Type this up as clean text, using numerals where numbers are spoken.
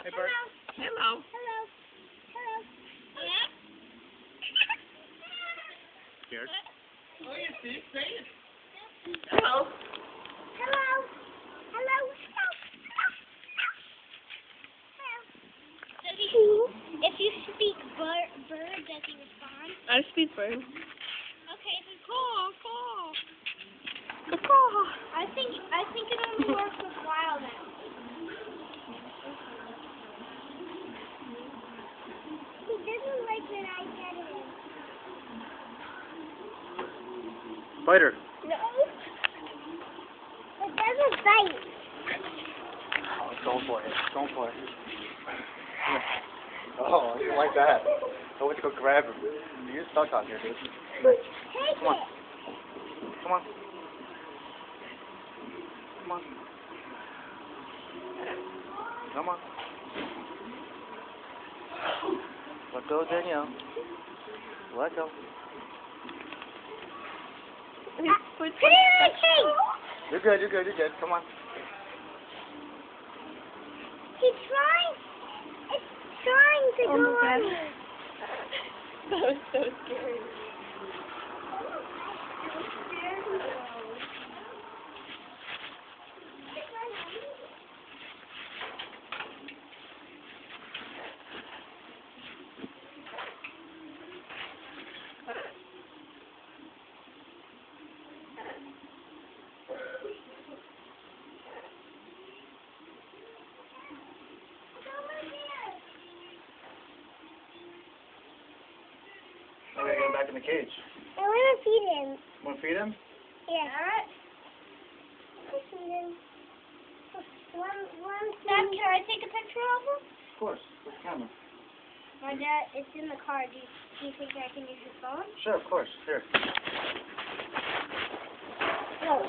Hey, Bert. Hello. Hello. Hello. Yeah? Scared? Oh, you see, say it. Hello. Hello. Hello. If you speak bird, does he respond? I speak bird. Okay, then Caw. I think it only works with wild animals. He doesn't like when I pet him. Spider. No. It doesn't bite. Oh, go for it. Go for it. Oh, you like that. I went to go grab him. You're stuck out here, dude. Take Come on. it. Come on. Come on. Come on. Let go, Danielle. Let go. Put it in my cage. You're good, you're good, you're good. Come on. It's trying to Oh go my on God. me. That was so scary. Okay, get him back in the cage. I want to feed him. Want to feed him? Yeah. Alright. Feed him. Dad, can I take a picture of him? Of course. With the camera. My dad, it's in the car. Do you think I can use your phone? Sure, of course. Here. No.